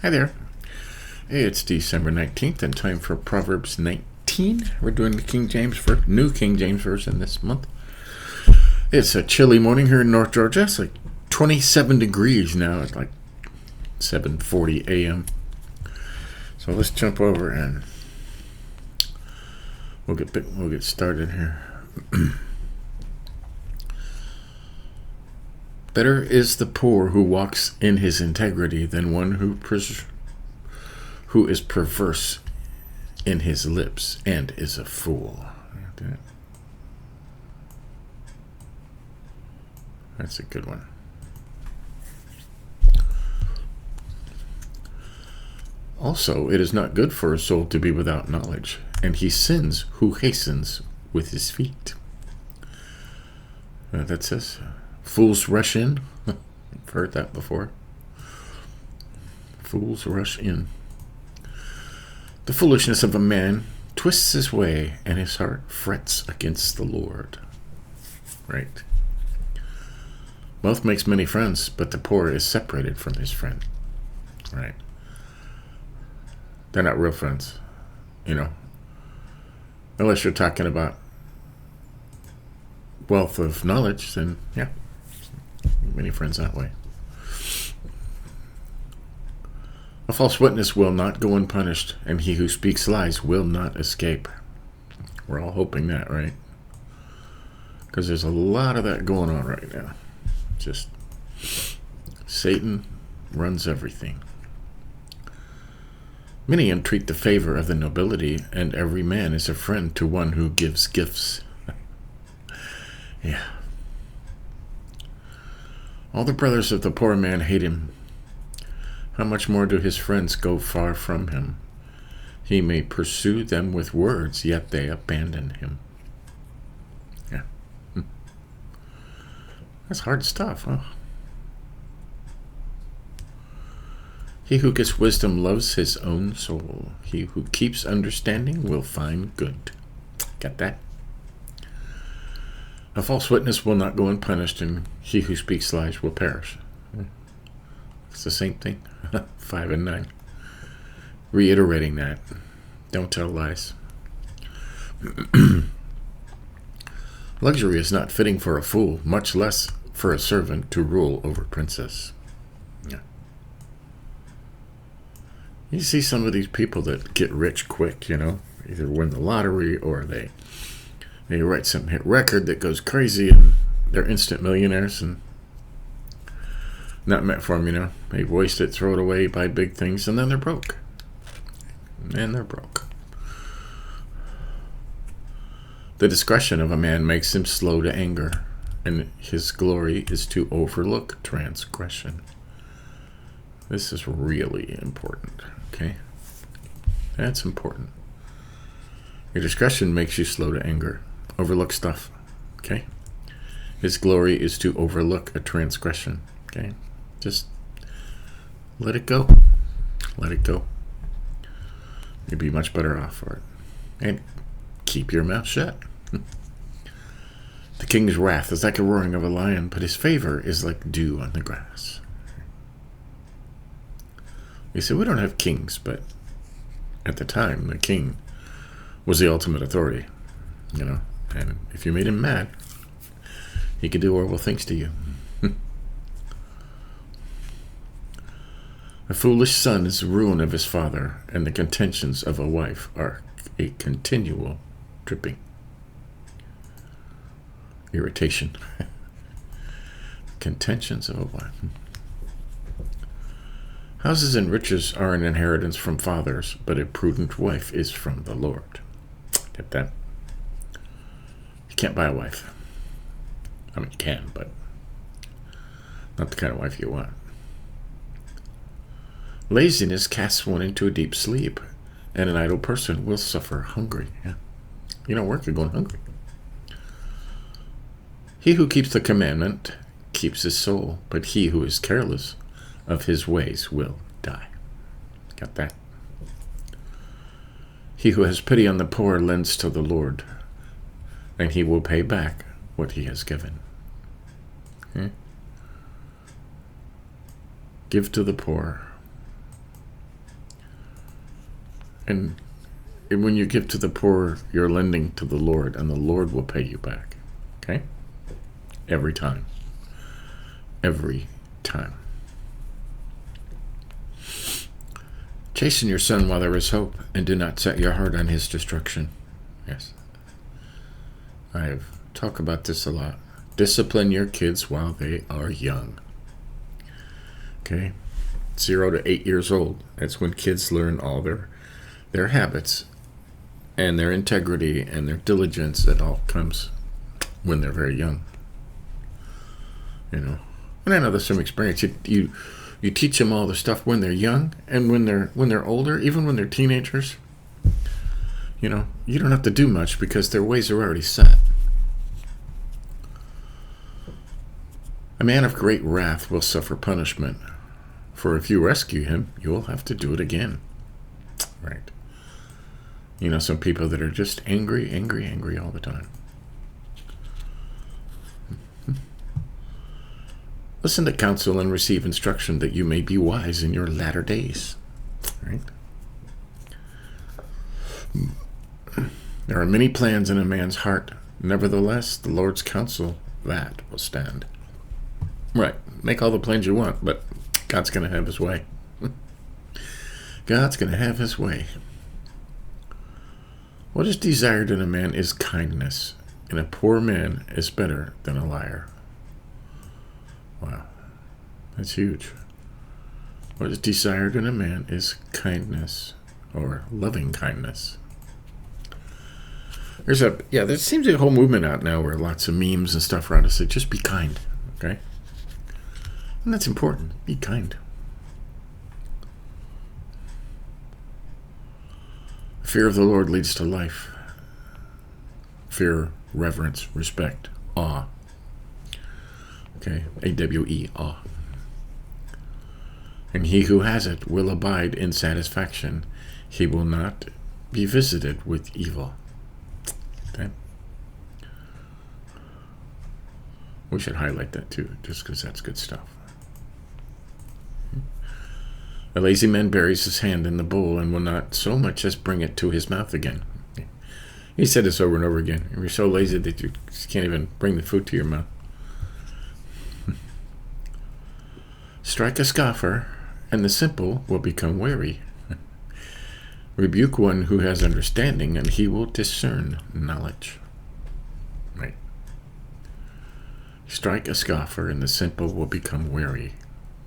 Hi there. Hey, it's December 19th and time for Proverbs 19. We're doing the New King James Version this month. It's a chilly morning here in North Georgia. It's like 27 degrees now at like 7:40 a.m. So let's jump over and we'll get started here. Better is the poor who walks in his integrity than one who is perverse in his lips and is a fool. That's a good one. Also, it is not good for a soul to be without knowledge, and he sins who hastens with his feet. That says, fools rush in. I've heard that before. Fools rush in. The foolishness of a man twists his way, and his heart frets against the Lord. Right. Wealth makes many friends, but the poor is separated from his friend. Right. They're not real friends, unless you're talking about wealth of knowledge, then yeah, many friends that way. A false witness will not go unpunished, and he who speaks lies will not escape. We're all hoping that, right? Because there's a lot of that going on right now. Just Satan runs everything. Many entreat the favor of the nobility, and every man is a friend to one who gives gifts. Yeah. All the brothers of the poor man hate him. How much more do his friends go far from him? He may pursue them with words, yet they abandon him. Yeah. That's hard stuff, huh? He who gets wisdom loves his own soul. He who keeps understanding will find good. Got that? A false witness will not go unpunished, and he who speaks lies will perish. It's the same thing. 5 and 9. Reiterating that. Don't tell lies. Luxury is not fitting for a fool, much less for a servant to rule over princes. Yeah. You see some of these people that get rich quick, either win the lottery or they write some hit record that goes crazy and they're instant millionaires and not meant for them, They waste it, throw it away, buy big things, and then they're broke. The discretion of a man makes him slow to anger, and his glory is to overlook transgression. This is really important, okay? That's important. Your discretion makes you slow to anger. Overlook stuff, okay? His glory is to overlook a transgression, okay? Just let it go. Let it go. You'd be much better off for it. And keep your mouth shut. The king's wrath is like a roaring of a lion, but his favor is like dew on the grass. You say, we don't have kings, but at the time, the king was the ultimate authority, and if you made him mad, he could do horrible things to you. A foolish son is the ruin of his father, and the contentions of a wife are a continual dripping. Irritation. Contentions of a wife. Houses and riches are an inheritance from fathers, but a prudent wife is from the Lord. Get that? You can't buy a wife. I mean, you can, but not the kind of wife you want. Laziness casts one into a deep sleep, and an idle person will suffer hungry. Yeah. You don't work, you're going hungry. He who keeps the commandment keeps his soul, but he who is careless of his ways will die. Got that? He who has pity on the poor lends to the Lord, and he will pay back what he has given. Okay? Give to the poor. And when you give to the poor, you're lending to the Lord, and the Lord will pay you back. Okay? Every time. Every time. Chasten your son while there is hope, and do not set your heart on his destruction. Yes. I've talked about this a lot. Discipline your kids while they are young. Okay? 0 to 8 years old. That's when kids learn all their habits and their integrity and their diligence. It all comes when they're very young. And I know there's some experience. You teach them all the stuff when they're young, and when they're older, even when they're teenagers, you don't have to do much because their ways are already set. A man of great wrath will suffer punishment, for if you rescue him, you will have to do it again. Right. Some people that are just angry all the time. Listen to counsel and receive instruction that you may be wise in your latter days. Right? There are many plans in a man's heart. Nevertheless, the Lord's counsel, that will stand. Right. Make all the plans you want, but God's going to have his way. God's going to have his way. What is desired in a man is kindness, and a poor man is better than a liar. Wow, that's huge. What is desired in a man is kindness, or loving kindness. There seems to be a whole movement out now where lots of memes and stuff around us say, just be kind, okay? And that's important. Be kind. Fear of the Lord leads to life. Fear, reverence, respect, awe. Okay, A-W-E, awe. And he who has it will abide in satisfaction. He will not be visited with evil. Okay? We should highlight that too, just because that's good stuff. A lazy man buries his hand in the bowl and will not so much as bring it to his mouth again. He said this over and over again. You're so lazy that you can't even bring the food to your mouth. Strike a scoffer, and the simple will become wary. Rebuke one who has understanding, and he will discern knowledge. Right. Strike a scoffer, and the simple will become wary.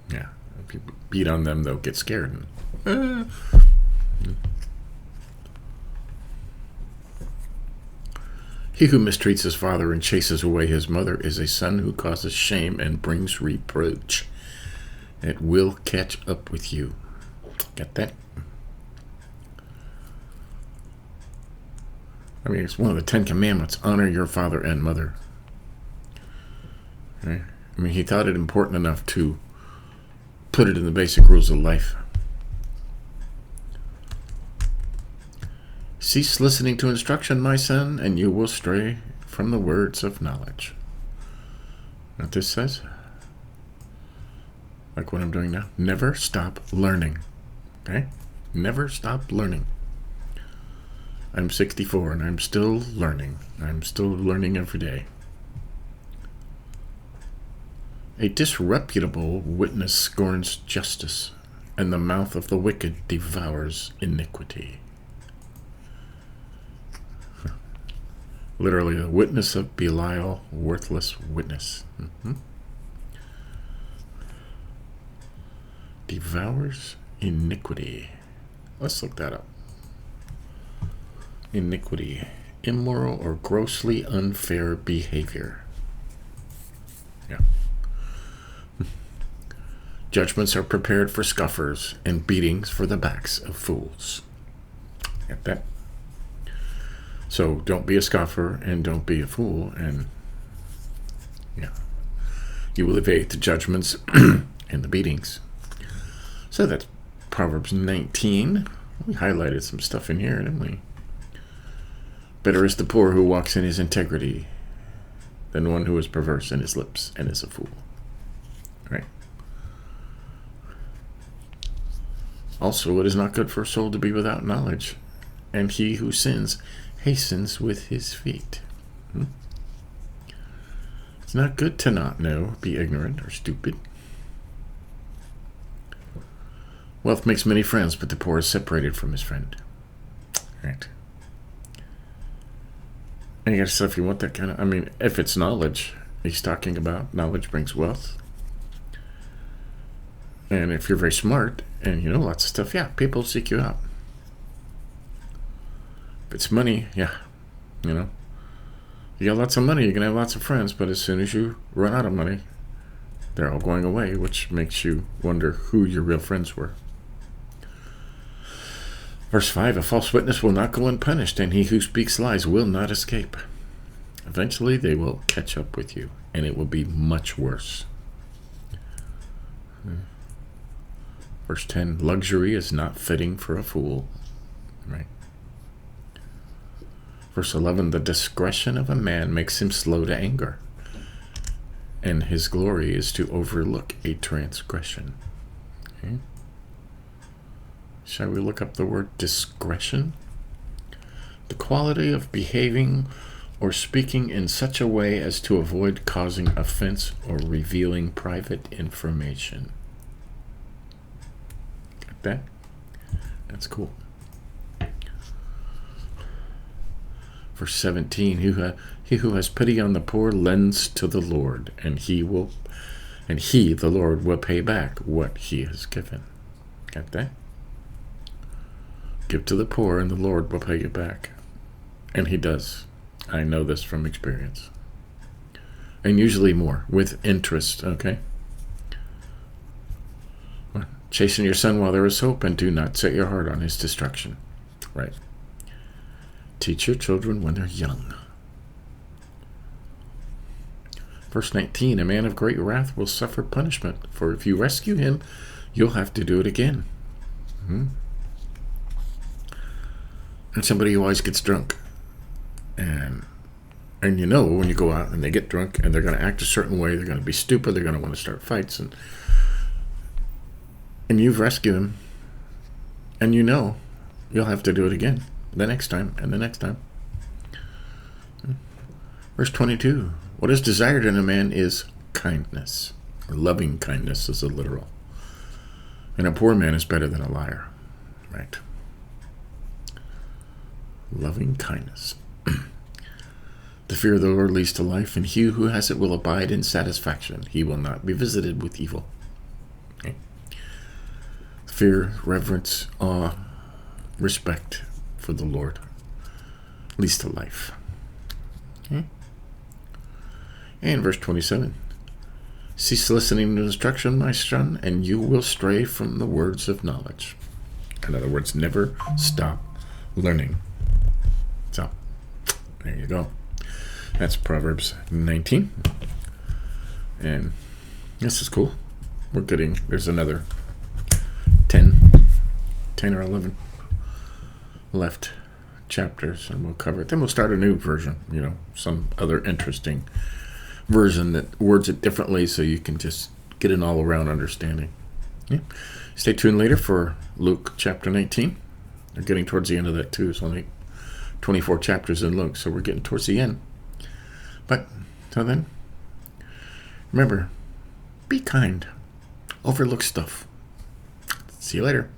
Yeah. If you beat on them, they'll get scared. He who mistreats his father and chases away his mother is a son who causes shame and brings reproach. It will catch up with you. Get that? It's one of the 10 Commandments. Honor your father and mother. Okay? He thought it important enough to put it in the basic rules of life. Cease listening to instruction, my son, and you will stray from the words of knowledge. You know what this says? Like what I'm doing now. Never stop learning. Okay? Never stop learning. I'm 64 and I'm still learning. I'm still learning every day. A disreputable witness scorns justice, and the mouth of the wicked devours iniquity. Literally, the witness of Belial, worthless witness. Devours iniquity. Let's look that up. Iniquity. Immoral or grossly unfair behavior. Yeah. Judgments are prepared for scoffers, and beatings for the backs of fools. Get that? So don't be a scoffer and don't be a fool, and you will evade the judgments and the beatings. So that's Proverbs 19. We highlighted some stuff in here, didn't we? Better is the poor who walks in his integrity than one who is perverse in his lips and is a fool. Right? Also, it is not good for a soul to be without knowledge, and he who sins hastens with his feet. It's not good to not know, be ignorant or stupid. Wealth makes many friends, but the poor is separated from his friend. Right. And you gotta say, if you want that kind of, if it's knowledge, he's talking about knowledge brings wealth. And if you're very smart and you know lots of stuff, yeah, people seek you out. If it's money, yeah, you got lots of money, you're gonna have lots of friends, but as soon as you run out of money, they're all going away, which makes you wonder who your real friends were. Verse 5, a false witness will not go unpunished, and he who speaks lies will not escape. Eventually they will catch up with you, and it will be much worse. Verse 10, luxury is not fitting for a fool. Right. Verse 11, the discretion of a man makes him slow to anger, and his glory is to overlook a transgression. Okay. Shall we look up the word discretion? The quality of behaving or speaking in such a way as to avoid causing offense or revealing private information. Got that? That's cool. Verse 17, he who has pity on the poor lends to the Lord, and he, the Lord, will pay back what he has given. Got that? Give to the poor, and the Lord will pay you back. And he does. I know this from experience. And usually more, with interest, okay? Chasten your son while there is hope, and do not set your heart on his destruction. Right. Teach your children when they're young. Verse 19, a man of great wrath will suffer punishment, for if you rescue him, you'll have to do it again. And somebody who always gets drunk. And when you go out and they get drunk and they're going to act a certain way, they're going to be stupid, they're going to want to start fights, and you've rescued them, and you'll have to do it again the next time and the next time. Verse 22, what is desired in a man is kindness, or loving kindness is a literal, and a poor man is better than a liar. Right. Loving kindness. The fear of the Lord leads to life, and he who has it will abide in satisfaction. He will not be visited with evil. Okay. Fear, reverence, awe, respect for the Lord leads to life. Okay. And verse 27. Cease listening to instruction, my son, and you will stray from the words of knowledge. In other words, never stop learning. So, there you go. That's Proverbs 19. And this is cool. There's another 10 or 11 left chapters, and we'll cover it. Then we'll start a new version, some other interesting version that words it differently so you can just get an all-around understanding. Yeah. Stay tuned later for Luke chapter 19. We're getting towards the end of that too. It's only 24 chapters in Luke, so we're getting towards the end. But till then, remember, be kind. Overlook stuff. See you later.